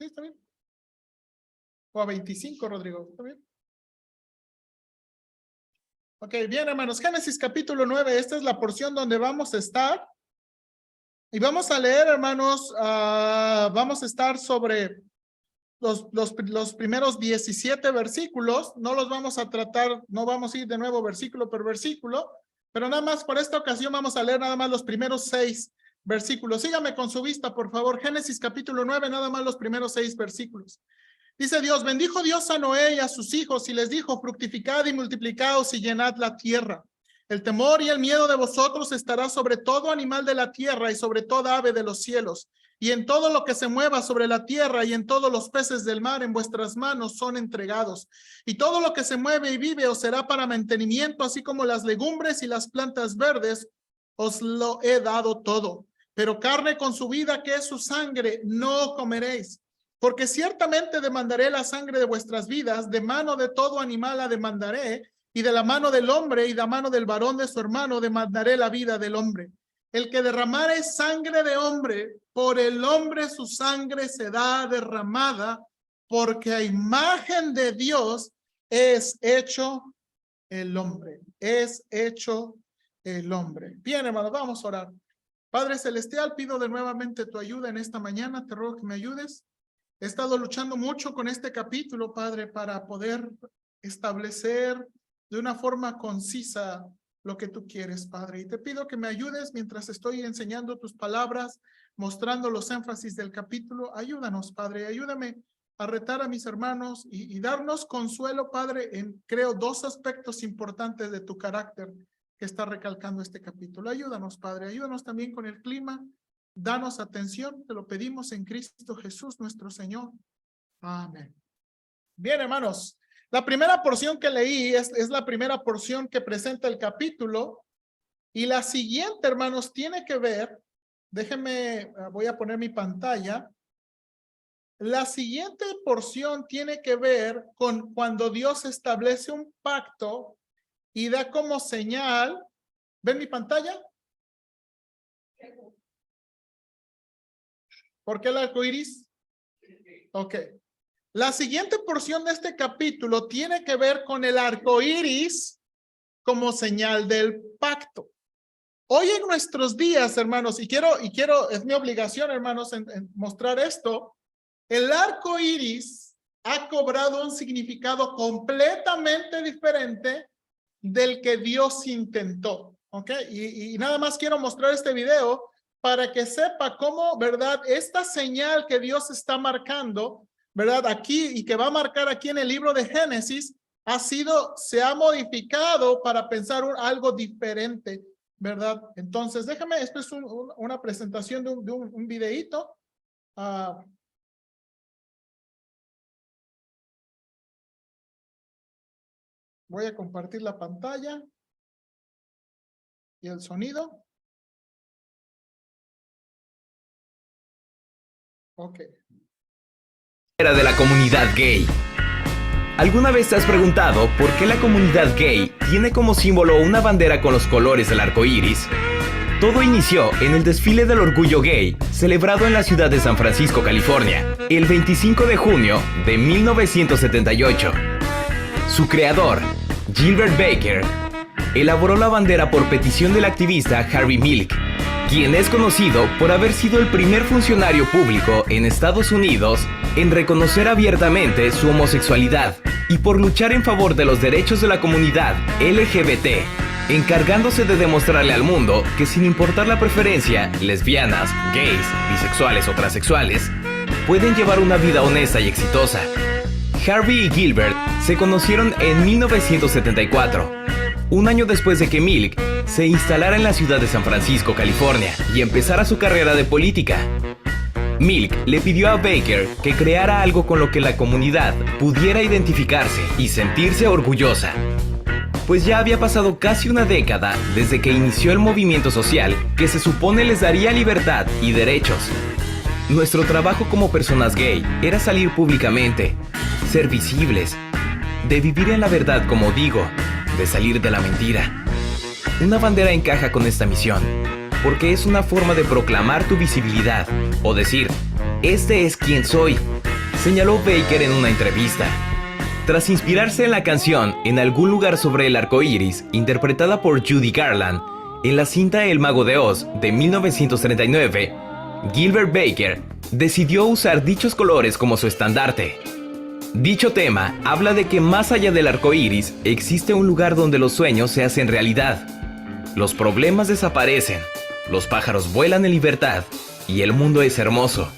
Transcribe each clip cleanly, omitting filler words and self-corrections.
Sí, está bien. O a 25, Rodrigo. ¿Está bien? Ok, bien, hermanos. Génesis capítulo 9. Esta es la porción donde vamos a estar. Y vamos a leer, hermanos, vamos a estar sobre los primeros 17 versículos. No los vamos a tratar, no vamos a ir de nuevo versículo por versículo, pero nada más por esta ocasión vamos a leer nada más los primeros 6 versículos. Sígame con su vista, por favor. Génesis capítulo 9, nada más los primeros 6 versículos. Dice Dios, bendijo Dios a Noé y a sus hijos y les dijo, fructificad y multiplicaos y llenad la tierra. El temor y el miedo de vosotros estará sobre todo animal de la tierra y sobre toda ave de los cielos. Y en todo lo que se mueva sobre la tierra y en todos los peces del mar en vuestras manos son entregados. Y todo lo que se mueve y vive os será para mantenimiento, así como las legumbres y las plantas verdes, os lo he dado todo. Pero carne con su vida, que es su sangre, no comeréis. Porque ciertamente demandaré la sangre de vuestras vidas, de mano de todo animal la demandaré, y de la mano del hombre y de la mano del varón de su hermano demandaré la vida del hombre. El que derramare sangre de hombre, por el hombre su sangre será derramada, porque a imagen de Dios es hecho el hombre. Es hecho el hombre. Bien, hermanos, vamos a orar. Padre Celestial, pido de nuevamente tu ayuda en esta mañana. Te ruego que me ayudes. He estado luchando mucho con este capítulo, Padre, para poder establecer de una forma concisa lo que tú quieres, Padre. Y te pido que me ayudes mientras estoy enseñando tus palabras, mostrando los énfasis del capítulo. Ayúdanos, Padre. Ayúdame a retar a mis hermanos y darnos consuelo, Padre, en, creo, 2 aspectos importantes de tu carácter que está recalcando este capítulo. Ayúdanos, Padre. Ayúdanos también con el clima. Danos atención, te lo pedimos en Cristo Jesús nuestro Señor. Amén. Bien, hermanos, la primera porción que leí es la primera porción que presenta el capítulo, y la siguiente, hermanos, tiene que ver, déjenme, voy a poner mi pantalla. La siguiente porción tiene que ver con cuando Dios establece un pacto y da como señal, ¿ven mi pantalla? ¿Por qué el arco iris? Ok. La siguiente porción de este capítulo tiene que ver con el arco iris como señal del pacto. Hoy en nuestros días, hermanos, y quiero, es mi obligación, hermanos, en mostrar esto, el arco iris ha cobrado un significado completamente diferente del que Dios intentó. ¿Ok? Y nada más quiero mostrar este video para que sepa cómo, ¿verdad? Esta señal que Dios está marcando, ¿verdad? Aquí y que va a marcar aquí en el libro de Génesis, se ha modificado para pensar algo diferente, ¿verdad? Entonces, déjame, esto es una presentación de un videíto. Voy a compartir la pantalla y el sonido. Ok. Era de la comunidad gay. ¿Alguna vez te has preguntado por qué la comunidad gay tiene como símbolo una bandera con los colores del arco iris? Todo inició en el desfile del orgullo gay, celebrado en la ciudad de San Francisco, California, el 25 de junio de 1978. Su creador, Gilbert Baker, elaboró la bandera por petición del activista Harvey Milk, quien es conocido por haber sido el primer funcionario público en Estados Unidos en reconocer abiertamente su homosexualidad y por luchar en favor de los derechos de la comunidad LGBT, encargándose de demostrarle al mundo que sin importar la preferencia, lesbianas, gays, bisexuales o transexuales pueden llevar una vida honesta y exitosa. Harvey y Gilbert se conocieron en 1974, un año después de que Milk se instalara en la ciudad de San Francisco, California, y empezara su carrera de política. Milk le pidió a Baker que creara algo con lo que la comunidad pudiera identificarse y sentirse orgullosa, pues ya había pasado casi una década desde que inició el movimiento social que se supone les daría libertad y derechos. Nuestro trabajo como personas gay era salir públicamente, ser visibles, de vivir en la verdad como digo, de salir de la mentira. Una bandera encaja con esta misión, porque es una forma de proclamar tu visibilidad, o decir, este es quien soy, señaló Baker en una entrevista. Tras inspirarse en la canción En algún lugar sobre el arco iris, interpretada por Judy Garland en la cinta El Mago de Oz de 1939, Gilbert Baker decidió usar dichos colores como su estandarte. Dicho tema habla de que más allá del arco iris existe un lugar donde los sueños se hacen realidad. Los problemas desaparecen, los pájaros vuelan en libertad y el mundo es hermoso.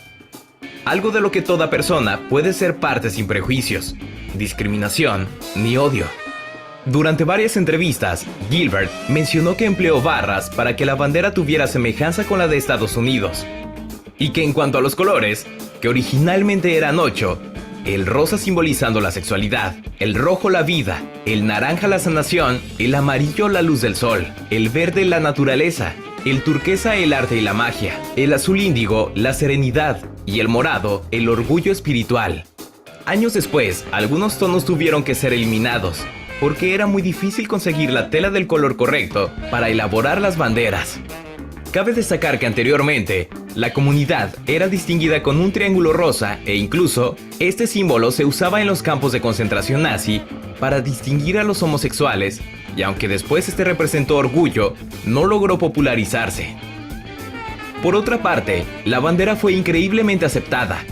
Algo de lo que toda persona puede ser parte sin prejuicios, discriminación ni odio. Durante varias entrevistas, Gilbert mencionó que empleó barras para que la bandera tuviera semejanza con la de Estados Unidos. Y que en cuanto a los colores, que originalmente eran 8, el rosa simbolizando la sexualidad, el rojo la vida, el naranja la sanación, el amarillo la luz del sol, el verde la naturaleza, el turquesa el arte y la magia, el azul índigo la serenidad y el morado el orgullo espiritual. Años después, algunos tonos tuvieron que ser eliminados, porque era muy difícil conseguir la tela del color correcto para elaborar las banderas. Cabe destacar que anteriormente, la comunidad era distinguida con un triángulo rosa e incluso, este símbolo se usaba en los campos de concentración nazi para distinguir a los homosexuales, y aunque después este representó orgullo, no logró popularizarse. Por otra parte, la bandera fue increíblemente aceptada,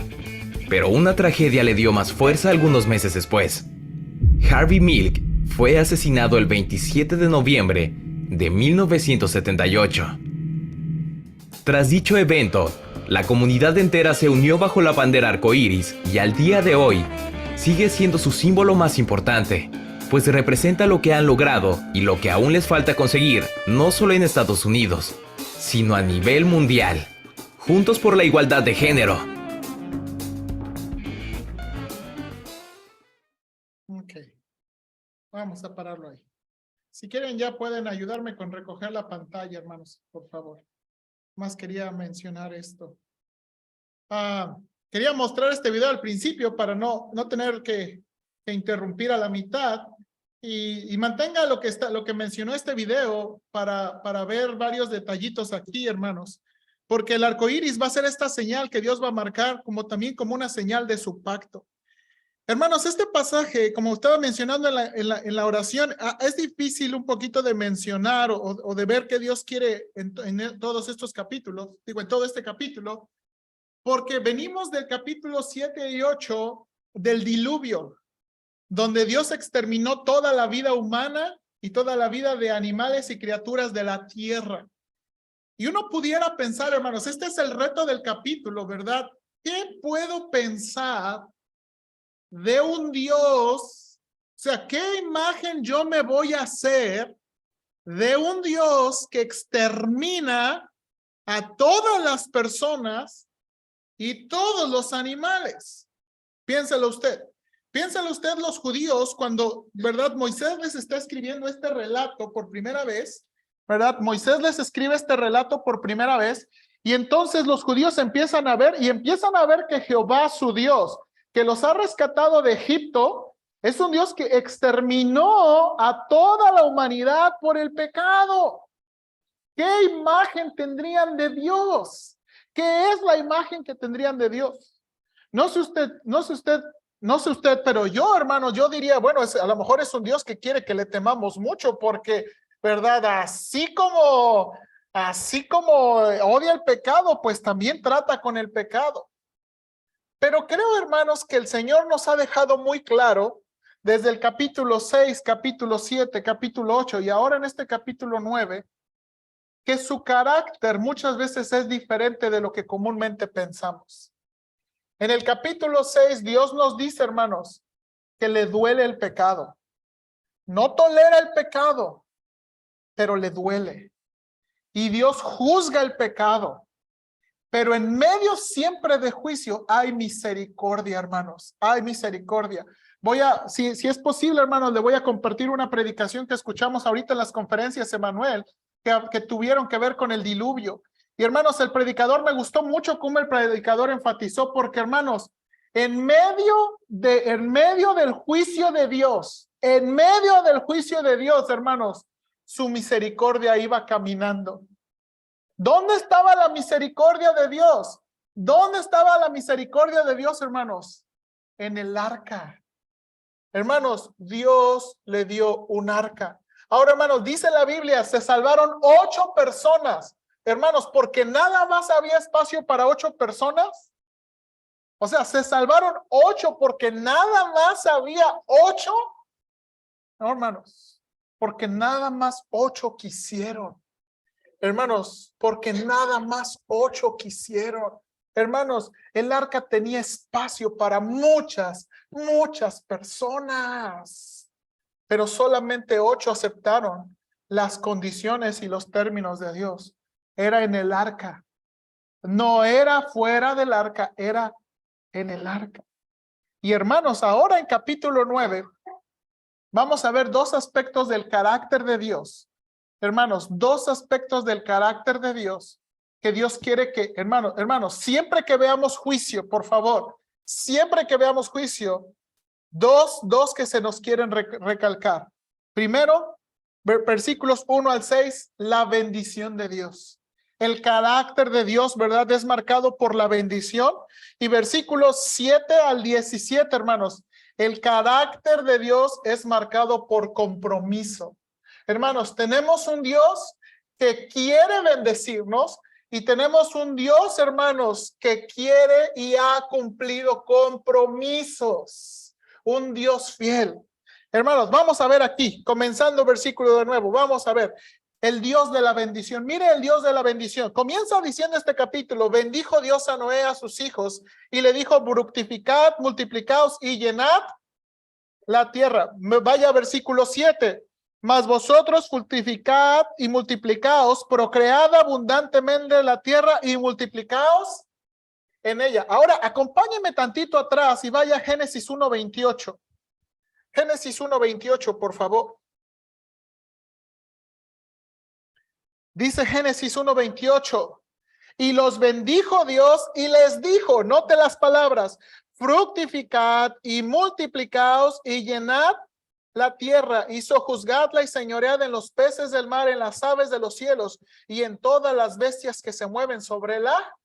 pero una tragedia le dio más fuerza algunos meses después. Harvey Milk fue asesinado el 27 de noviembre de 1978. Tras dicho evento, la comunidad entera se unió bajo la bandera arcoíris y al día de hoy sigue siendo su símbolo más importante, pues representa lo que han logrado y lo que aún les falta conseguir, no solo en Estados Unidos, sino a nivel mundial. Juntos por la igualdad de género. Ok, vamos a pararlo ahí. Si quieren ya pueden ayudarme con recoger la pantalla, hermanos, por favor. Más quería mencionar esto. Quería mostrar este video al principio para no tener que interrumpir a la mitad y mantenga lo que mencionó este video para ver varios detallitos aquí, hermanos. Porque el arco iris va a ser esta señal que Dios va a marcar también como una señal de su pacto. Hermanos, este pasaje, como estaba mencionando en la oración, es difícil un poquito de mencionar o de ver qué Dios quiere en todos estos capítulos, en todo este capítulo, porque venimos del capítulo 7 y 8 del diluvio, donde Dios exterminó toda la vida humana y toda la vida de animales y criaturas de la tierra. Y uno pudiera pensar, hermanos, este es el reto del capítulo, ¿verdad? ¿Qué puedo pensar de un Dios? O sea, ¿qué imagen yo me voy a hacer de un Dios que extermina a todas las personas y todos los animales? Piénselo usted. Piénselo usted los judíos cuando, ¿verdad? Moisés les está escribiendo este relato por primera vez, ¿verdad? Moisés les escribe este relato por primera vez y entonces los judíos empiezan a ver que Jehová, su Dios, que los ha rescatado de Egipto, es un Dios que exterminó a toda la humanidad por el pecado. ¿Qué imagen tendrían de Dios? ¿Qué es la imagen que tendrían de Dios? No sé usted, pero yo, hermanos, yo diría, bueno, a lo mejor es un Dios que quiere que le temamos mucho porque, ¿verdad? Así como odia el pecado, pues también trata con el pecado. Pero creo, hermanos, que el Señor nos ha dejado muy claro desde el capítulo 6, capítulo 7, capítulo 8 y ahora en este capítulo 9, que su carácter muchas veces es diferente de lo que comúnmente pensamos. En el capítulo 6, Dios nos dice, hermanos, que le duele el pecado. No tolera el pecado, pero le duele. Y Dios juzga el pecado. Pero en medio siempre de juicio hay misericordia, hermanos. Hay misericordia. Si es posible, hermanos, le voy a compartir una predicación que escuchamos ahorita en las conferencias, Emanuel, que tuvieron que ver con el diluvio. Y hermanos, el predicador, me gustó mucho cómo el predicador enfatizó, porque hermanos, en medio del juicio de Dios, hermanos, su misericordia iba caminando. ¿Dónde estaba la misericordia de Dios? ¿Dónde estaba la misericordia de Dios, hermanos? en el arca. Hermanos, Dios le dio un arca. Ahora, hermanos, dice la Biblia, se salvaron 8 personas. Hermanos, porque nada más había espacio para 8 personas. O sea, se salvaron 8 porque nada más había 8. No, hermanos, porque nada más 8 quisieron. Hermanos, porque nada más 8 quisieron. Hermanos, el arca tenía espacio para muchas personas, pero solamente 8 aceptaron las condiciones y los términos de Dios. Era en el arca. No era fuera del arca, era en el arca. Y hermanos, ahora en capítulo 9, vamos a ver 2 aspectos del carácter de Dios. Hermanos, 2 aspectos del carácter de Dios que Dios quiere que, hermanos, siempre que veamos juicio, por favor, siempre que veamos juicio, dos que se nos quieren recalcar. Primero, versículos 1 al 6, la bendición de Dios. El carácter de Dios, ¿verdad? Es marcado por la bendición. Y versículos 7 al 17, hermanos, el carácter de Dios es marcado por compromiso. Hermanos, tenemos un Dios que quiere bendecirnos y tenemos un Dios, hermanos, que quiere y ha cumplido compromisos. Un Dios fiel. Hermanos, vamos a ver aquí, comenzando versículo de nuevo, vamos a ver. El Dios de la bendición. Mire el Dios de la bendición. Comienza diciendo este capítulo, bendijo Dios a Noé, a sus hijos, y le dijo, fructificad, multiplicaos y llenad la tierra. Vaya a versículo 7. Mas vosotros fructificad y multiplicaos, procread abundantemente la tierra y multiplicaos en ella. Ahora, acompáñeme tantito atrás y vaya a Génesis 1:28. Génesis 1:28, por favor. Dice Génesis 1:28, y los bendijo Dios y les dijo, note las palabras, fructificad y multiplicaos y llenad la tierra, y sojuzgadla y señoread en los peces del mar, en las aves de los cielos y en todas las bestias que se mueven sobre la.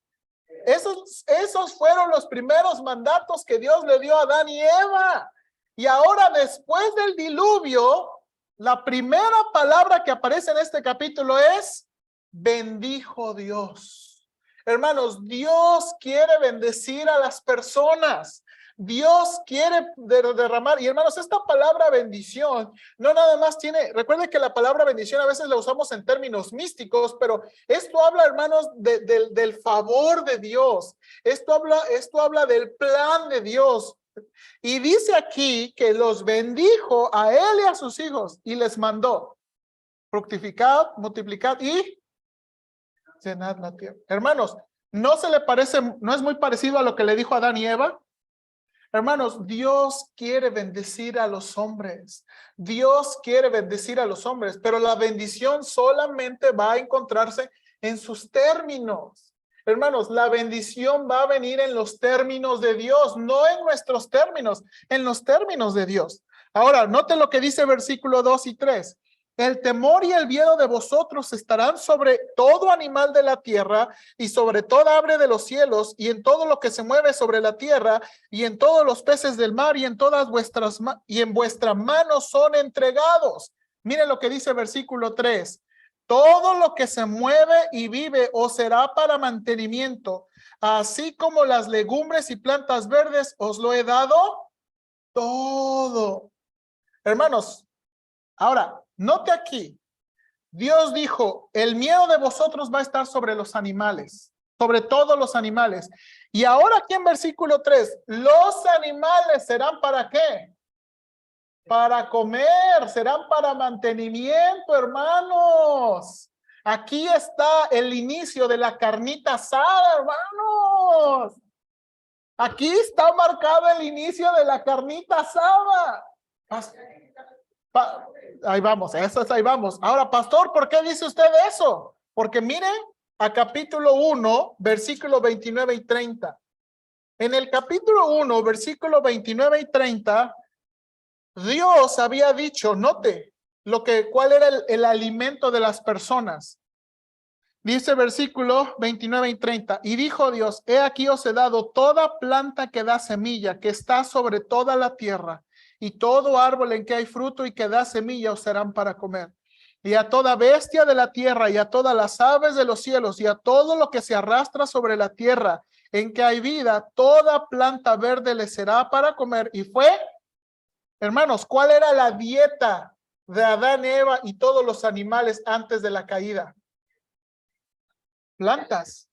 Esos fueron los primeros mandatos que Dios le dio a Adán y Eva. Y ahora, después del diluvio, la primera palabra que aparece en este capítulo es bendijo Dios. Hermanos, Dios quiere bendecir a las personas. Dios quiere derramar. Y hermanos, esta palabra bendición no nada más tiene, recuerden que la palabra bendición a veces la usamos en términos místicos, pero esto habla, hermanos, del favor de Dios. Esto habla del plan de Dios. Y dice aquí que los bendijo a él y a sus hijos y les mandó fructificad, multiplicad y llenad la tierra. Hermanos, ¿no se le parece, no es muy parecido a lo que le dijo a Adán y Eva? Hermanos, Dios quiere bendecir a los hombres. Dios quiere bendecir a los hombres, pero la bendición solamente va a encontrarse en sus términos. Hermanos, la bendición va a venir en los términos de Dios, no en nuestros términos, en los términos de Dios. Ahora, note lo que dice versículo 2 y 3. El temor y el miedo de vosotros estarán sobre todo animal de la tierra y sobre toda ave de los cielos y en todo lo que se mueve sobre la tierra y en todos los peces del mar y en todas vuestras y en vuestra mano son entregados. Miren lo que dice versículo 3. Todo lo que se mueve y vive os será para mantenimiento, así como las legumbres y plantas verdes os lo he dado todo. Hermanos, ahora, note aquí, Dios dijo, el miedo de vosotros va a estar sobre los animales, sobre todos los animales. Y ahora aquí en versículo 3, los animales serán ¿para qué? Para comer, serán para mantenimiento, hermanos. Aquí está el inicio de la carnita asada, hermanos. Aquí está marcado el inicio de la carnita asada. Ahí vamos, ahí vamos. Ahora, pastor, ¿por qué dice usted eso? Porque miren a capítulo 1, versículo 29 y 30. En el capítulo 1, versículo 29 y 30, Dios había dicho, note, cuál era el alimento de las personas. Dice versículo 29 y 30. Y dijo Dios, he aquí os he dado toda planta que da semilla, que está sobre toda la tierra, y todo árbol en que hay fruto y que da semilla os serán para comer. Y a toda bestia de la tierra, y a todas las aves de los cielos, y a todo lo que se arrastra sobre la tierra, en que hay vida, toda planta verde le será para comer. Y fue, hermanos, ¿cuál era la dieta de Adán, Eva y todos los animales antes de la caída? Plantas,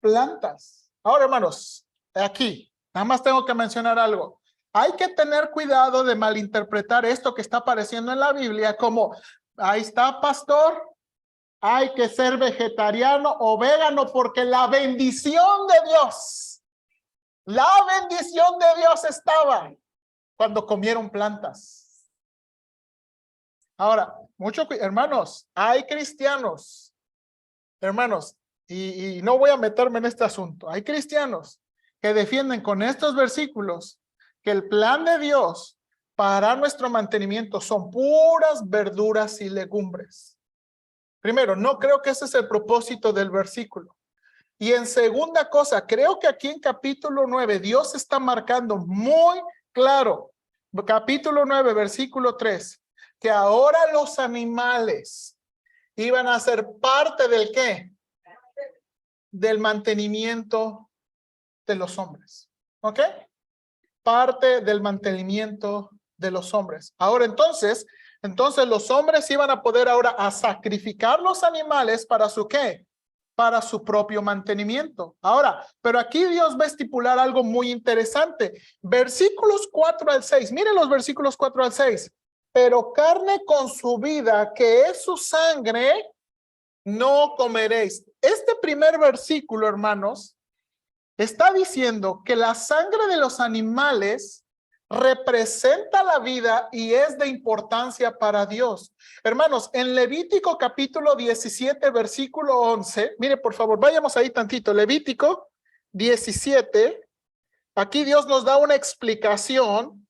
plantas. Ahora, hermanos, aquí, nada más tengo que mencionar algo. Hay que tener cuidado de malinterpretar esto que está apareciendo en la Biblia como, ahí está, pastor, hay que ser vegetariano o vegano porque la bendición de Dios estaba cuando comieron plantas. Ahora, hermanos, hay cristianos, hermanos, y no voy a meterme en este asunto. Hay cristianos que defienden con estos versículos que el plan de Dios para nuestro mantenimiento son puras verduras y legumbres. Primero, no creo que ese es el propósito del versículo. Y en segunda cosa, creo que aquí en capítulo 9, Dios está marcando muy claro, capítulo 9, versículo 3, que ahora los animales iban a ser parte del ¿qué? Del mantenimiento de los hombres. ¿Ok? Parte del mantenimiento de los hombres. Ahora entonces los hombres iban a poder ahora a sacrificar los animales para su ¿qué? Para su propio mantenimiento. Ahora, pero aquí Dios va a estipular algo muy interesante. Versículos 4 al 6. Miren los versículos 4 al 6. Pero carne con su vida, que es su sangre, no comeréis. Este primer versículo, hermanos, está diciendo que la sangre de los animales representa la vida y es de importancia para Dios. Hermanos, en Levítico capítulo 17, versículo 11, mire por favor, vayamos ahí tantito, Levítico 17, aquí Dios nos da una explicación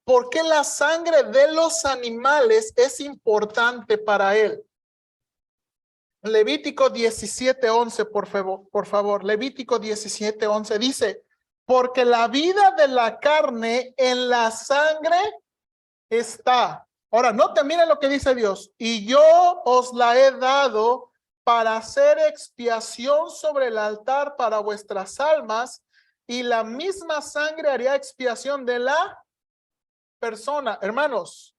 por qué la sangre de los animales es importante para él. Levítico 17:11, por favor. Levítico 17:11 dice, porque la vida de la carne en la sangre está. Ahora, note, miren lo que dice Dios. Y yo os la he dado para hacer expiación sobre el altar para vuestras almas, y la misma sangre haría expiación de la persona. Hermanos,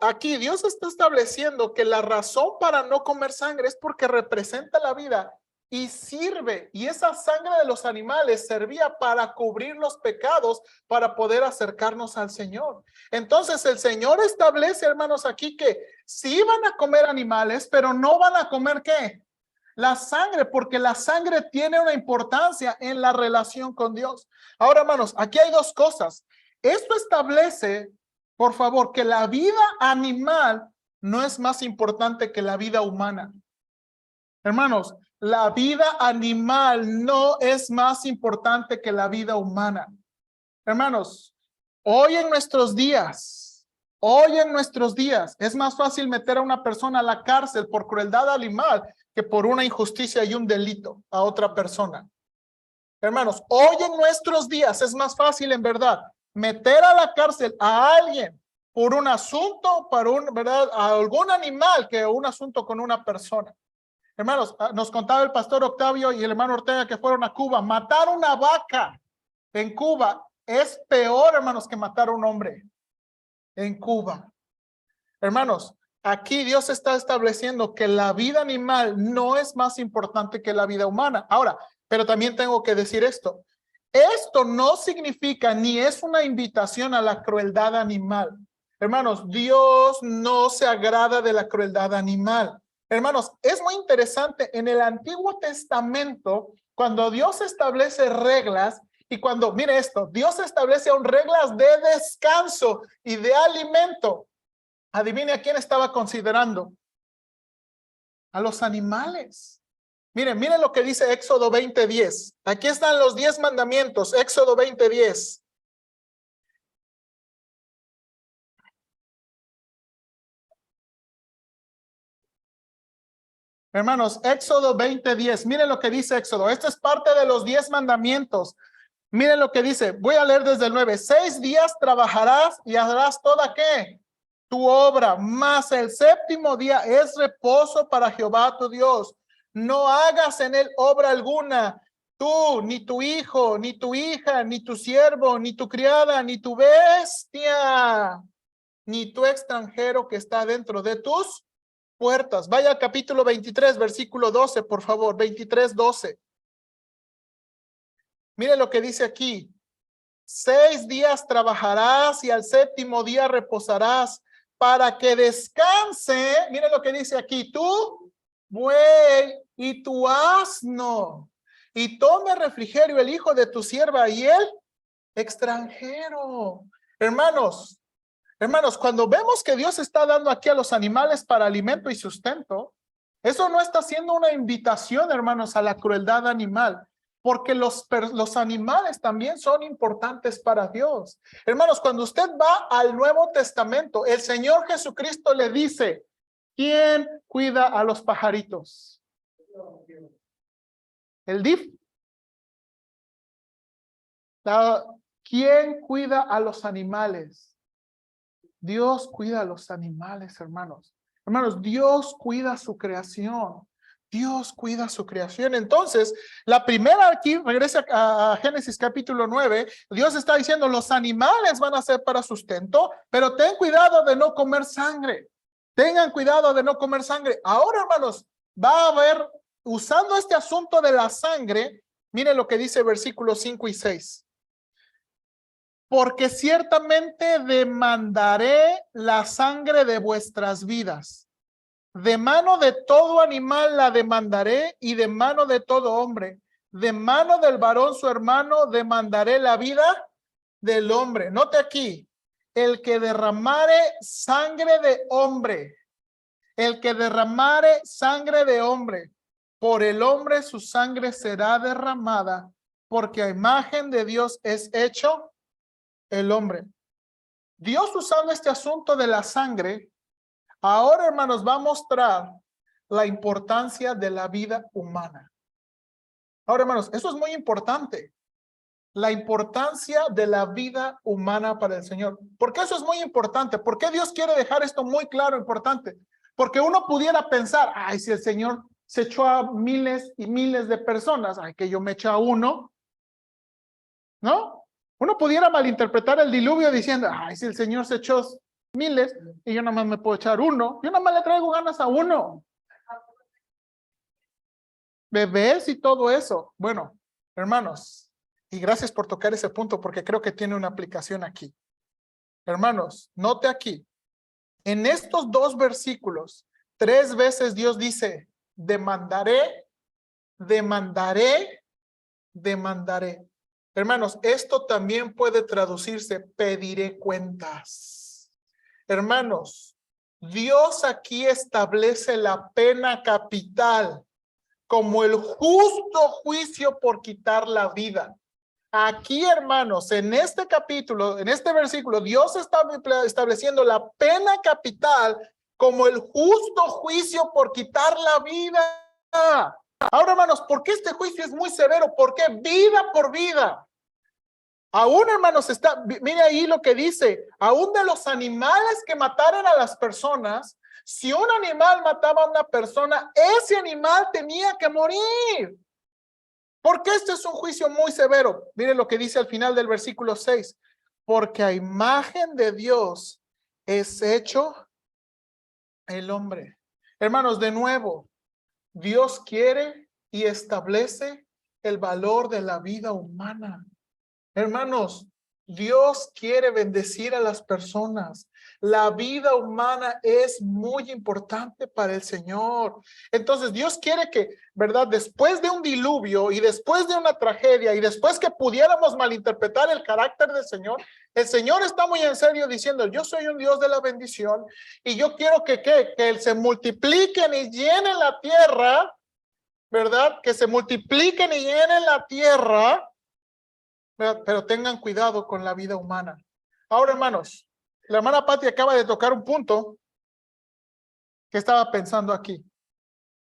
aquí Dios está estableciendo que la razón para no comer sangre es porque representa la vida y sirve. Y esa sangre de los animales servía para cubrir los pecados, para poder acercarnos al Señor. Entonces el Señor establece, hermanos, aquí que sí van a comer animales, pero no van a comer ¿qué? La sangre, porque la sangre tiene una importancia en la relación con Dios. Ahora, hermanos, aquí hay dos cosas. Esto establece, por favor, que la vida animal no es más importante que la vida humana. Hermanos, la vida animal no es más importante que la vida humana. Hermanos, hoy en nuestros días, es más fácil meter a una persona a la cárcel por crueldad animal que por una injusticia y un delito a otra persona. Hermanos, hoy en nuestros días es más fácil en verdad meter a la cárcel a alguien por un asunto, ¿verdad? A algún animal que un asunto con una persona. Hermanos, nos contaba el pastor Octavio y el hermano Ortega que fueron a Cuba. Matar una vaca en Cuba es peor, hermanos, que matar a un hombre en Cuba. Hermanos, aquí Dios está estableciendo que la vida animal no es más importante que la vida humana. Ahora, pero también tengo que decir esto. Esto no significa ni es una invitación a la crueldad animal. Hermanos, Dios no se agrada de la crueldad animal. Hermanos, es muy interesante. En el Antiguo Testamento, cuando Dios establece reglas, y cuando, mire esto, Dios establece aún reglas de descanso y de alimento. Adivine a quién estaba considerando. A los animales. Miren lo que dice Éxodo 20:10. Aquí están los 10 mandamientos. Éxodo 20:10. Hermanos, Éxodo 20:10. Miren lo que dice Éxodo. Esta es parte de los 10 mandamientos. Miren lo que dice. Voy a leer desde el 9. 6 días trabajarás y harás toda ¿qué? Tu obra, mas el séptimo día es reposo para Jehová tu Dios. No hagas en él obra alguna, tú, ni tu hijo, ni tu hija, ni tu siervo, ni tu criada, ni tu bestia, ni tu extranjero que está dentro de tus puertas. Vaya al capítulo 23, versículo 12, por favor, 23:12. Mire lo que dice aquí. 6 días trabajarás y al séptimo día reposarás para que descanse. Mire lo que dice aquí. Tú, buey y tu asno, y tome refrigerio el hijo de tu sierva y el extranjero. Hermanos, cuando vemos que Dios está dando aquí a los animales para alimento y sustento, eso no está siendo una invitación, hermanos, a la crueldad animal, porque los animales también son importantes para Dios. Hermanos, cuando usted va al Nuevo Testamento, el Señor Jesucristo le dice, ¿quién cuida a los pajaritos? El DIF. ¿Quién cuida a los animales? Dios cuida a los animales, hermanos. Hermanos, Dios cuida su creación. Dios cuida su creación. Entonces, la primera aquí, regresa a Génesis capítulo 9, Dios está diciendo, los animales van a ser para sustento, pero ten cuidado de no comer sangre. Tengan cuidado de no comer sangre. Ahora, hermanos, va a haber, usando este asunto de la sangre, miren lo que dice versículos 5 y 6. Porque ciertamente demandaré la sangre de vuestras vidas. De mano de todo animal la demandaré y de mano de todo hombre. De mano del varón su hermano demandaré la vida del hombre. Note aquí, el que derramare sangre de hombre, el que derramare sangre de hombre, por el hombre su sangre será derramada, porque a imagen de Dios es hecho el hombre. Dios, usando este asunto de la sangre, ahora, hermanos, va a mostrar la importancia de la vida humana. Ahora, hermanos, eso es muy importante. La importancia de la vida humana para el Señor. ¿Por qué eso es muy importante? ¿Por qué Dios quiere dejar esto muy claro, importante? Porque uno pudiera pensar, ay, si el Señor se echó a miles y miles de personas, ay, que yo me eché a uno, ¿no? Uno pudiera malinterpretar el diluvio diciendo, ay, si el Señor se echó miles y yo nada más me puedo echar uno, yo nada más le traigo ganas a uno. Bebés y todo eso. Bueno, hermanos, y gracias por tocar ese punto porque creo que tiene una aplicación aquí. Hermanos, note aquí, en estos 2 versículos, 3 veces Dios dice, demandaré, demandaré, demandaré. Hermanos, esto también puede traducirse, pediré cuentas. Hermanos, Dios aquí establece la pena capital como el justo juicio por quitar la vida. Aquí, hermanos, en este capítulo, en este versículo, Dios está estableciendo la pena capital como el justo juicio por quitar la vida. Ahora, hermanos, ¿por qué este juicio es muy severo? ¿Por qué? Vida por vida. Aún, hermanos, mire ahí lo que dice, aún de los animales que mataran a las personas, si un animal mataba a una persona, ese animal tenía que morir. Porque este es un juicio muy severo. Mire lo que dice al final del versículo 6. Porque a imagen de Dios es hecho el hombre. Hermanos, de nuevo, Dios quiere y establece el valor de la vida humana. Hermanos, Dios quiere bendecir a las personas. La vida humana es muy importante para el Señor. Entonces, Dios quiere que, ¿verdad? Después de un diluvio y después de una tragedia y después que pudiéramos malinterpretar el carácter del Señor, el Señor está muy en serio diciendo, yo soy un Dios de la bendición y yo quiero que se multipliquen y llenen la tierra, ¿verdad? Que se multipliquen y llenen la tierra. Pero tengan cuidado con la vida humana. Ahora, hermanos, la hermana Patti acaba de tocar un punto que estaba pensando aquí.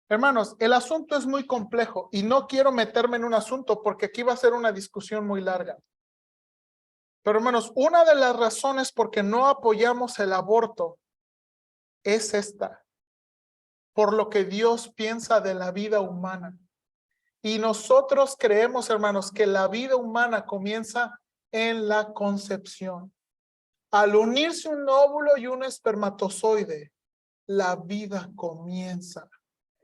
Hermanos, el asunto es muy complejo y no quiero meterme en un asunto porque aquí va a ser una discusión muy larga. Pero hermanos, una de las razones por que no apoyamos el aborto es esta, por lo que Dios piensa de la vida humana. Y nosotros creemos, hermanos, que la vida humana comienza en la concepción. Al unirse un óvulo y un espermatozoide, la vida comienza.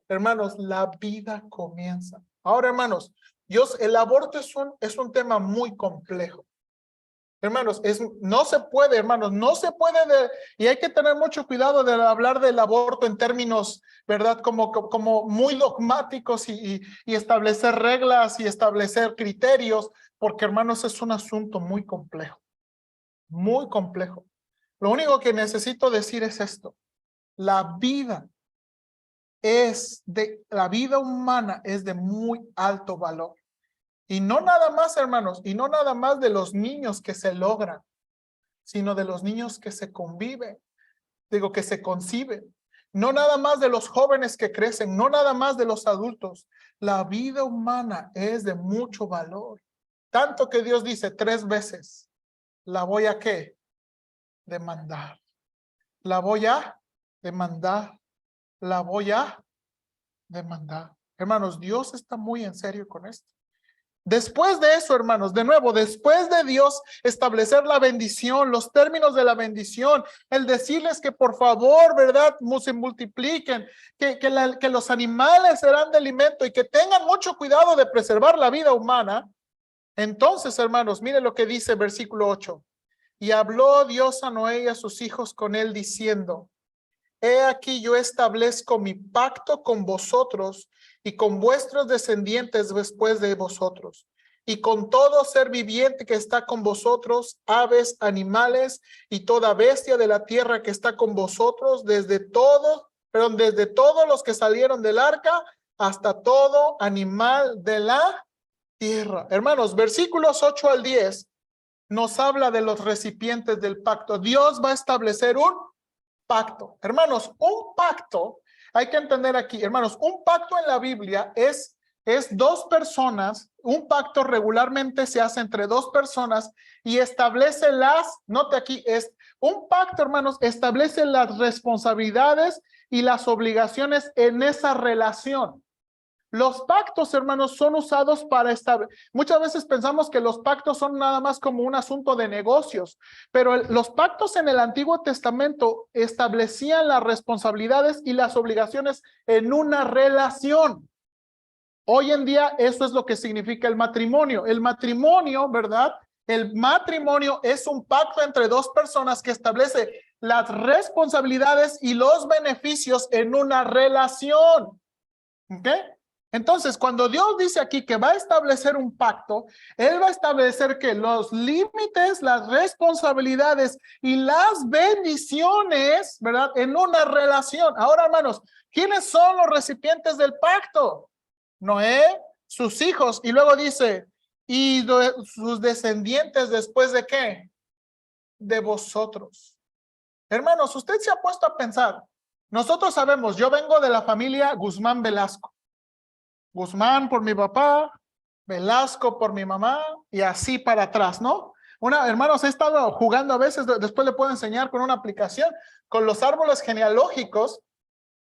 Hermanos, la vida comienza. Ahora, hermanos, el aborto es un tema muy complejo. Hermanos, no se puede, hermanos, no se puede, y hay que tener mucho cuidado de hablar del aborto en términos, ¿verdad? Como muy dogmáticos y establecer reglas y establecer criterios, porque, hermanos, es un asunto muy complejo, muy complejo. Lo único que necesito decir es esto: la vida humana es de muy alto valor. Y no nada más, hermanos, y no nada más de los niños que se logran, sino de los niños que se que se conciben. No nada más de los jóvenes que crecen, no nada más de los adultos. La vida humana es de mucho valor. Tanto que Dios dice 3 veces, la voy a ¿qué? Demandar. La voy a demandar. La voy a demandar. Hermanos, Dios está muy en serio con esto. Después de eso, hermanos, de nuevo, después de Dios establecer la bendición, los términos de la bendición, el decirles que por favor, ¿verdad?, se multipliquen, que los animales serán de alimento y que tengan mucho cuidado de preservar la vida humana. Entonces, hermanos, mire lo que dice versículo 8. Y habló Dios a Noé y a sus hijos con él diciendo: He aquí yo establezco mi pacto con vosotros y con vuestros descendientes después de vosotros, y con todo ser viviente que está con vosotros, aves, animales y toda bestia de la tierra que está con vosotros, desde todos los que salieron del arca hasta todo animal de la tierra. Hermanos, versículos 8 al 10 nos habla de los recipientes del pacto. Dios va a establecer un pacto. Hermanos, un pacto, hay que entender aquí, hermanos, un pacto en la Biblia es 2 personas. Un pacto regularmente se hace entre 2 personas y establece note aquí, un pacto, hermanos, establece las responsabilidades y las obligaciones en esa relación. Los pactos, hermanos, son usados para establecer. Muchas veces pensamos que los pactos son nada más como un asunto de negocios, pero los pactos en el Antiguo Testamento establecían las responsabilidades y las obligaciones en una relación. Hoy en día eso es lo que significa el matrimonio. El matrimonio, ¿verdad? El matrimonio es un pacto entre 2 personas que establece las responsabilidades y los beneficios en una relación. ¿Ok? Entonces, cuando Dios dice aquí que va a establecer un pacto, Él va a establecer que los límites, las responsabilidades y las bendiciones, ¿verdad?, en una relación. Ahora, hermanos, ¿quiénes son los recipientes del pacto? Noé, sus hijos, y luego dice, y sus descendientes después de ¿qué? De vosotros. Hermanos, usted se ha puesto a pensar. Nosotros sabemos, yo vengo de la familia Guzmán Velasco. Guzmán por mi papá, Velasco por mi mamá, y así para atrás, ¿no? Hermanos, he estado jugando a veces, después le puedo enseñar con una aplicación, con los árboles genealógicos,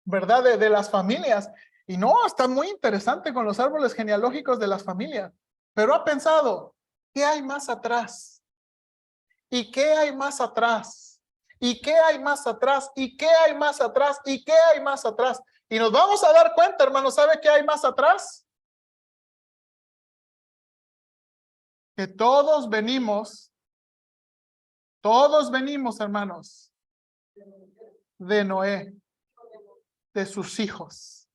¿verdad? De las familias. Y no, está muy interesante con los árboles genealógicos de las familias. Pero ha pensado, ¿qué hay más atrás? ¿Y qué hay más atrás? ¿Y qué hay más atrás? ¿Y qué hay más atrás? ¿Y qué hay más atrás? Y nos vamos a dar cuenta, hermanos, ¿sabe qué hay más atrás? Que todos venimos, hermanos, de Noé, de sus hijos.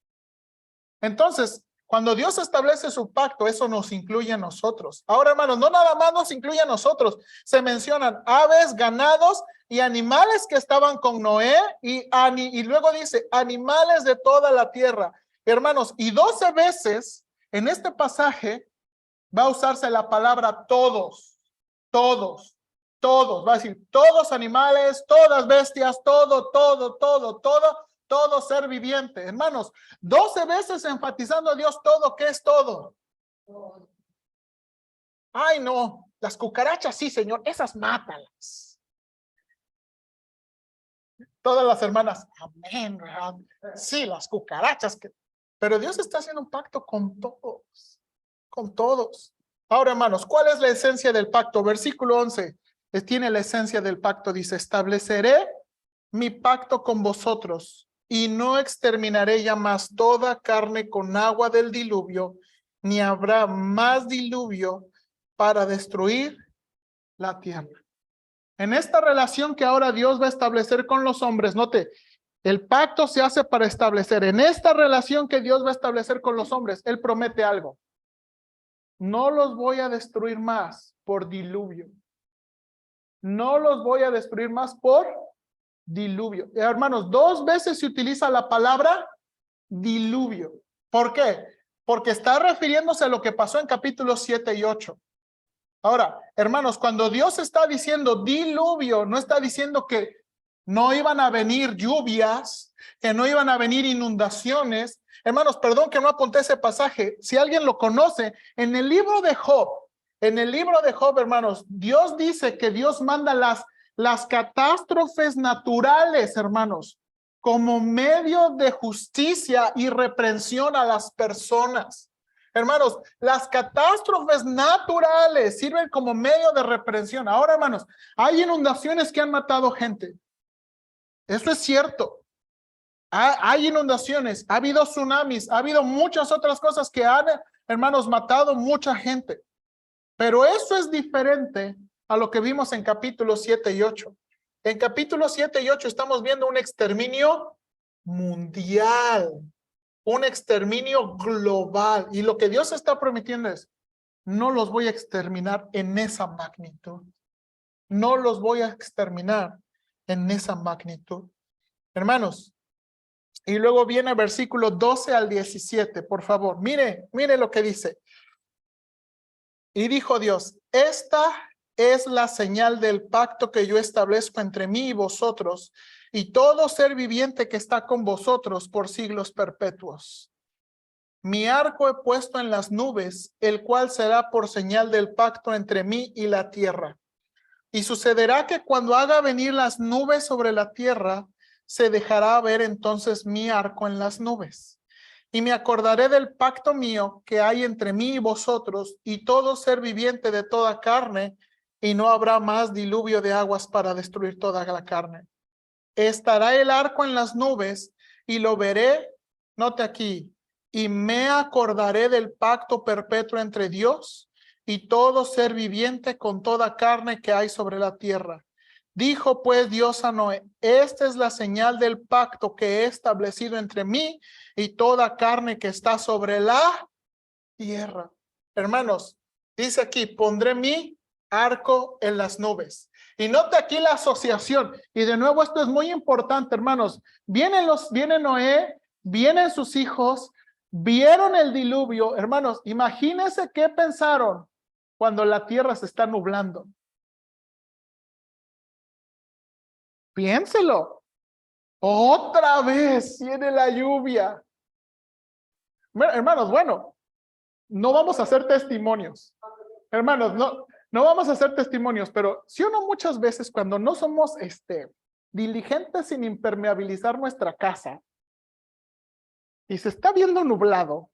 Entonces, cuando Dios establece su pacto, eso nos incluye a nosotros. Ahora, hermanos, no nada más nos incluye a nosotros. Se mencionan aves, ganados y animales que estaban con Noé y luego dice animales de toda la tierra. Hermanos, y 12 veces en este pasaje va a usarse la palabra todos, todos, todos. Va a decir todos animales, todas bestias, todo, todo ser viviente. Hermanos, 12 veces enfatizando a Dios todo. ¿Qué es todo? Ay, no, las cucarachas sí, Señor, esas mátalas. Todas las hermanas, amén, ¿verdad? Sí, las cucarachas. Pero Dios está haciendo un pacto con todos, con todos. Ahora, hermanos, ¿cuál es la esencia del pacto? Versículo 11, tiene la esencia del pacto. Dice, estableceré mi pacto con vosotros y no exterminaré ya más toda carne con agua del diluvio, ni habrá más diluvio para destruir la tierra. En esta relación que ahora Dios va a establecer con los hombres, note, el pacto se hace para establecer. En esta relación que Dios va a establecer con los hombres, Él promete algo. No los voy a destruir más por diluvio. No los voy a destruir más por diluvio. Hermanos, 2 veces se utiliza la palabra diluvio. ¿Por qué? Porque está refiriéndose a lo que pasó en capítulos 7 y 8. Ahora, hermanos, cuando Dios está diciendo diluvio, no está diciendo que no iban a venir lluvias, que no iban a venir inundaciones. Hermanos, perdón que no apunté ese pasaje. Si alguien lo conoce, en el libro de Job, hermanos, Dios dice que Dios manda las catástrofes naturales, hermanos, como medio de justicia y reprensión a las personas. Hermanos, las catástrofes naturales sirven como medio de reprensión. Ahora, hermanos, hay inundaciones que han matado gente. Eso es cierto. Hay inundaciones, ha habido tsunamis, ha habido muchas otras cosas que han, hermanos, matado mucha gente. Pero eso es diferente a lo que vimos en capítulos 7 y 8. En capítulos 7 y 8 estamos viendo un exterminio mundial, un exterminio global. Y lo que Dios está prometiendo es, no los voy a exterminar en esa magnitud. No los voy a exterminar en esa magnitud. Hermanos, y luego viene versículo 12 al 17, por favor. Mire lo que dice. Y dijo Dios, esta es la señal del pacto que yo establezco entre mí y vosotros y todo ser viviente que está con vosotros por siglos perpetuos. Mi arco he puesto en las nubes, el cual será por señal del pacto entre mí y la tierra. Y sucederá que cuando haga venir las nubes sobre la tierra, se dejará ver entonces mi arco en las nubes. Y me acordaré del pacto mío que hay entre mí y vosotros y todo ser viviente de toda carne, y no habrá más diluvio de aguas para destruir toda la carne. Estará el arco en las nubes y lo veré, note aquí, y me acordaré del pacto perpetuo entre Dios y todo ser viviente con toda carne que hay sobre la tierra. Dijo pues Dios a Noé, esta es la señal del pacto que he establecido entre mí y toda carne que está sobre la tierra. Hermanos, dice aquí, pondré mi arco en las nubes. Y note aquí la asociación. Y de nuevo esto es muy importante, hermanos. Viene Noé, vienen sus hijos, vieron el diluvio. Hermanos, imagínense qué pensaron cuando la tierra se está nublando. Piénselo. Otra vez viene la lluvia. Hermanos, bueno, no vamos a hacer testimonios. Hermanos, no vamos a hacer testimonios, pero sí o no muchas veces cuando no somos diligentes en impermeabilizar nuestra casa y se está viendo nublado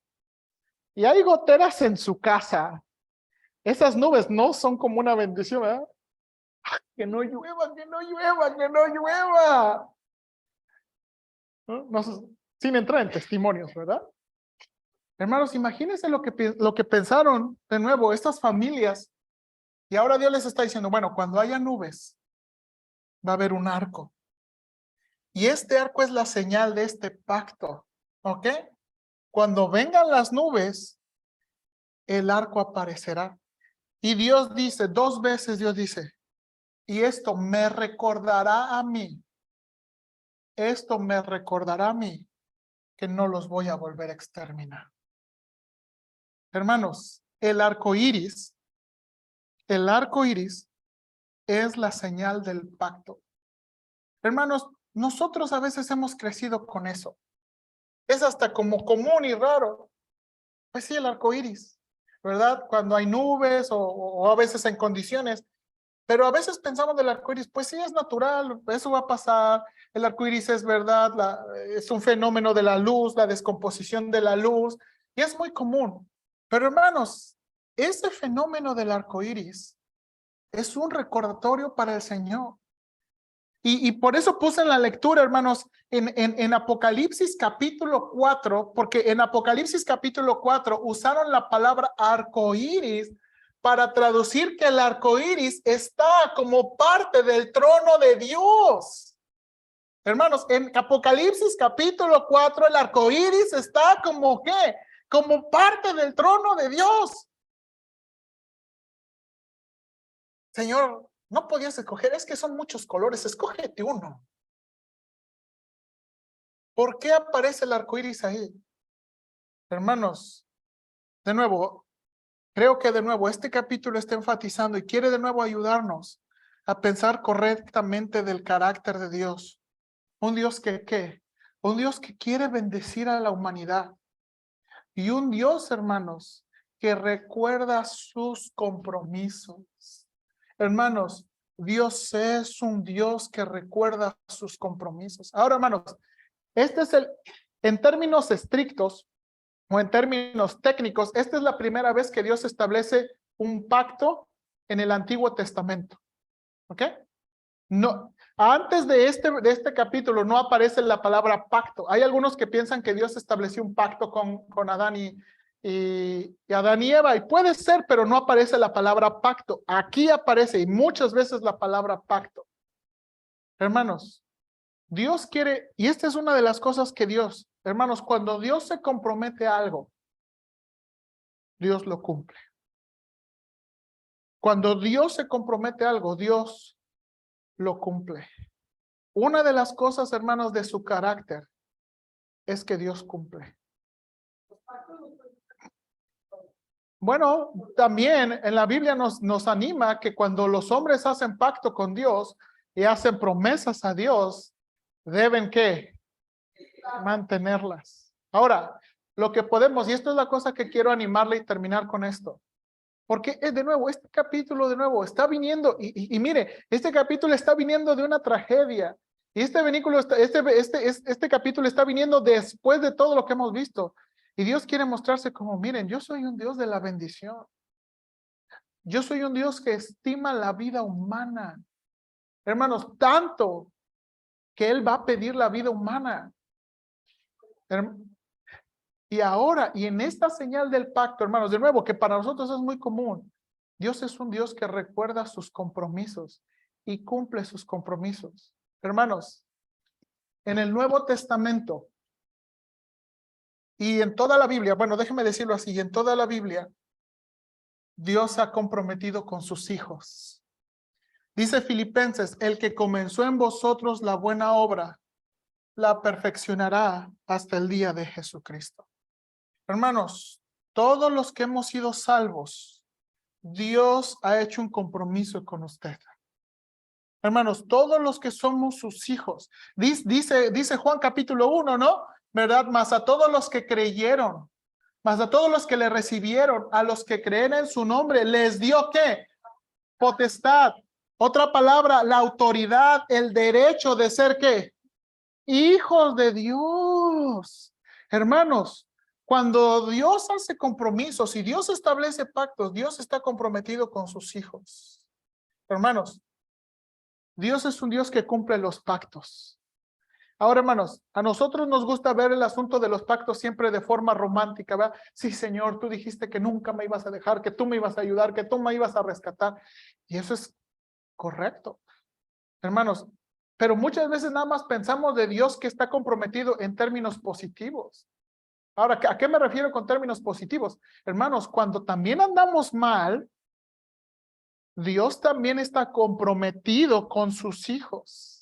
y hay goteras en su casa, esas nubes no son como una bendición, ¿verdad? Que no llueva, que no llueva, que no llueva. ¿No? Sin entrar en testimonios, ¿verdad? Hermanos, imagínense lo que pensaron de nuevo estas familias. Y ahora Dios les está diciendo, bueno, cuando haya nubes, va a haber un arco. Y este arco es la señal de este pacto, ¿ok? Cuando vengan las nubes, el arco aparecerá. Y Dios dice, 2 veces Dios dice, y esto me recordará a mí. Esto me recordará a mí que no los voy a volver a exterminar. Hermanos, el arco iris es la señal del pacto. Hermanos, nosotros a veces hemos crecido con eso. Es hasta como común y raro. Pues sí, el arco iris, ¿verdad? Cuando hay nubes o a veces en condiciones. Pero a veces pensamos del arco iris, pues sí, es natural, eso va a pasar. El arco iris es verdad, es un fenómeno de la luz, la descomposición de la luz, y es muy común. Pero hermanos, ese fenómeno del arco iris es un recordatorio para el Señor. Y por eso puse en la lectura, hermanos, en Apocalipsis capítulo 4, porque en Apocalipsis capítulo 4 usaron la palabra arcoíris para traducir que el arcoíris está como parte del trono de Dios. Hermanos, en Apocalipsis capítulo 4 el arcoíris está como ¿qué? Como parte del trono de Dios. Señor, no podías escoger, es que son muchos colores, escógete uno. ¿Por qué aparece el arco iris ahí? Hermanos, de nuevo, creo que de nuevo este capítulo está enfatizando y quiere de nuevo ayudarnos a pensar correctamente del carácter de Dios. Un Dios que ¿qué? Un Dios que quiere bendecir a la humanidad. Y un Dios, hermanos, que recuerda sus compromisos. Hermanos, Dios es un Dios que recuerda sus compromisos. Ahora, hermanos, este es en términos estrictos o en términos técnicos, esta es la primera vez que Dios establece un pacto en el Antiguo Testamento. ¿Ok? No, antes de este capítulo no aparece la palabra pacto. Hay algunos que piensan que Dios estableció un pacto con Adán y Adán y Eva, y puede ser, pero no aparece la palabra pacto. Aquí aparece y muchas veces la palabra pacto. Hermanos, Dios quiere, y esta es una de las cosas que Dios, hermanos, cuando Dios se compromete a algo, Dios lo cumple. Cuando Dios se compromete a algo, Dios lo cumple. Una de las cosas, hermanos, de su carácter es que Dios cumple. Bueno, también en la Biblia nos anima que cuando los hombres hacen pacto con Dios y hacen promesas a Dios, deben ¿qué? Mantenerlas. Ahora, lo que podemos, y esto es la cosa que quiero animarle y terminar con esto, porque de nuevo, este capítulo de nuevo está viniendo, y mire, este capítulo está viniendo de una tragedia, y este capítulo está viniendo después de todo lo que hemos visto, y Dios quiere mostrarse como, miren, yo soy un Dios de la bendición, yo soy un Dios que estima la vida humana, hermanos, tanto que Él va a pedir la vida humana. Y ahora, y en esta señal del pacto, hermanos, de nuevo, que para nosotros es muy común, Dios es un Dios que recuerda sus compromisos y cumple sus compromisos. Hermanos, en el Nuevo Testamento y en toda la Biblia, bueno, déjeme decirlo así, en toda la Biblia, Dios se ha comprometido con sus hijos. Dice Filipenses, el que comenzó en vosotros la buena obra, la perfeccionará hasta el día de Jesucristo. Hermanos, todos los que hemos sido salvos, Dios ha hecho un compromiso con usted. Hermanos, todos los que somos sus hijos, dice Juan capítulo 1, ¿no? ¿Verdad? Mas a todos los que creyeron, mas a todos los que le recibieron, a los que creen en su nombre, les dio ¿qué? Potestad. Otra palabra, la autoridad, el derecho de ser ¿qué? Hijos de Dios. Hermanos, cuando Dios hace compromisos y Dios establece pactos, Dios está comprometido con sus hijos. Hermanos, Dios es un Dios que cumple los pactos. Ahora, hermanos, a nosotros nos gusta ver el asunto de los pactos siempre de forma romántica, ¿verdad? Sí, Señor, tú dijiste que nunca me ibas a dejar, que tú me ibas a ayudar, que tú me ibas a rescatar. Y eso es correcto. Hermanos, pero muchas veces nada más pensamos de Dios que está comprometido en términos positivos. Ahora, ¿a qué me refiero con términos positivos? Hermanos, cuando también andamos mal, Dios también está comprometido con sus hijos.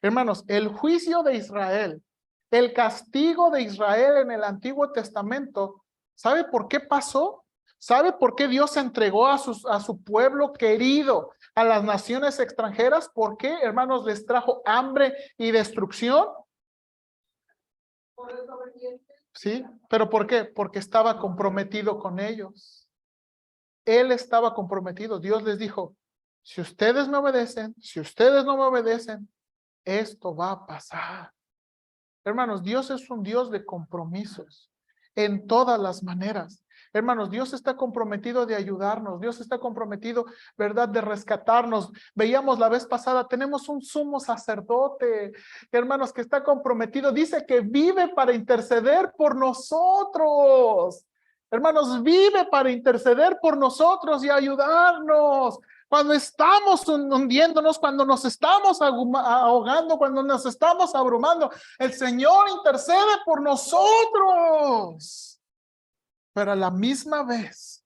Hermanos, el juicio de Israel, el castigo de Israel en el Antiguo Testamento, ¿sabe por qué pasó? ¿Sabe por qué Dios entregó a su pueblo querido a las naciones extranjeras? ¿Por qué, hermanos, les trajo hambre y destrucción? Sí, pero ¿por qué? Porque estaba comprometido con ellos. Él estaba comprometido. Dios les dijo, si ustedes me obedecen, si ustedes no me obedecen, esto va a pasar. Hermanos, Dios es un Dios de compromisos en todas las maneras. Hermanos, Dios está comprometido de ayudarnos. Dios está comprometido, ¿verdad?, de rescatarnos. Veíamos la vez pasada, tenemos un sumo sacerdote, hermanos, que está comprometido. Dice que vive para interceder por nosotros. Hermanos, vive para interceder por nosotros y ayudarnos. Cuando estamos hundiéndonos, cuando nos estamos ahogando, cuando nos estamos abrumando, el Señor intercede por nosotros. Pero a la misma vez,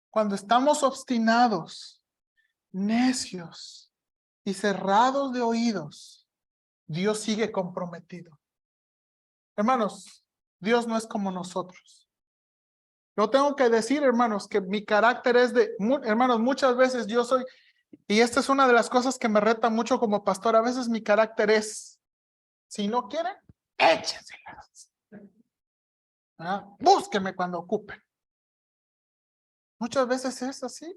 cuando estamos obstinados, necios y cerrados de oídos, Dios sigue comprometido. Hermanos, Dios no es como nosotros. Yo tengo que decir, hermanos, que mi carácter es hermanos, muchas veces yo soy, y esta es una de las cosas que me reta mucho como pastor, a veces mi carácter es, si no quieren, échenselas. Búsquenme cuando ocupen. Muchas veces es así.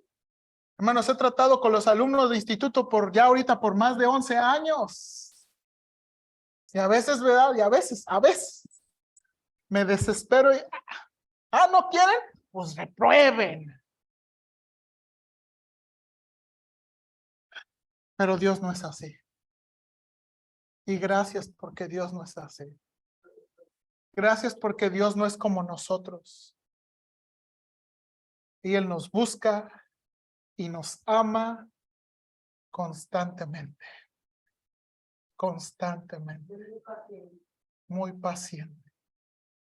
Hermanos, he tratado con los alumnos de instituto ahorita por más de 11 años. Y a veces, ¿verdad? Y a veces, me desespero y, ¿no quieren? Pues reprueben. Pero Dios no es así. Y gracias porque Dios no es así. Gracias porque Dios no es como nosotros. Y Él nos busca y nos ama constantemente. Constantemente. Muy paciente.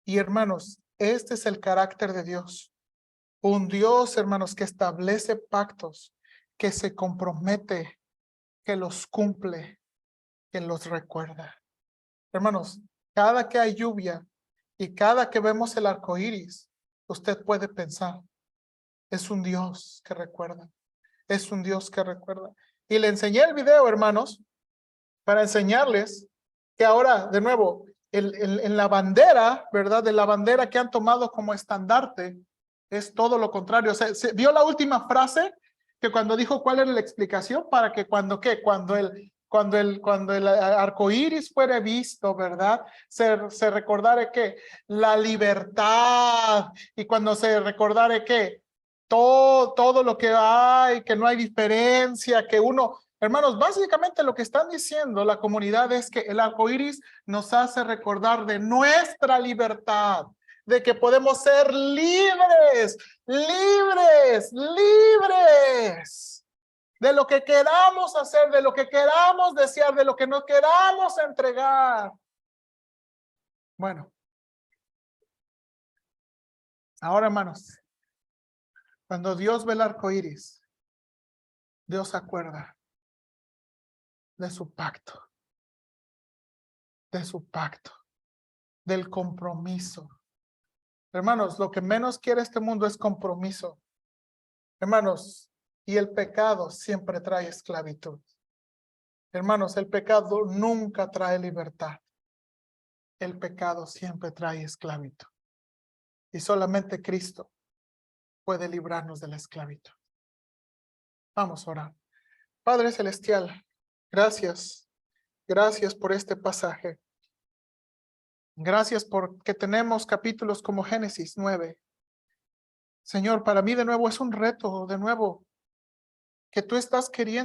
Y hermanos, este es el carácter de Dios. Un Dios, hermanos, que establece pactos, que se compromete, que los cumple, que los recuerda. Hermanos, cada que hay lluvia y cada que vemos el arco iris, usted puede pensar, es un Dios que recuerda, es un Dios que recuerda. Y le enseñé el video, hermanos, para enseñarles que ahora, de nuevo, en la bandera, ¿verdad? De la bandera que han tomado como estandarte, es todo lo contrario. O sea, ¿se vio la última frase? Que cuando dijo cuál era la explicación para que cuando el arco iris fuera visto, ¿verdad? Se recordara que la libertad, y cuando se recordara que todo lo que hay, que no hay diferencia, que uno, hermanos, básicamente lo que están diciendo la comunidad es que el arco iris nos hace recordar de nuestra libertad, de que podemos ser libres, de lo que queramos hacer, de lo que queramos desear, de lo que no queramos entregar. Bueno, ahora, hermanos, cuando Dios ve el arco iris, Dios se acuerda de su pacto, del compromiso. Hermanos, lo que menos quiere este mundo es compromiso. Hermanos, y el pecado siempre trae esclavitud. Hermanos, el pecado nunca trae libertad. El pecado siempre trae esclavitud. Y solamente Cristo puede librarnos de la esclavitud. Vamos a orar. Padre Celestial, gracias. Gracias por este pasaje. Gracias porque tenemos capítulos como Génesis 9. Señor, para mí de nuevo es un reto, de nuevo, que tú estás queriendo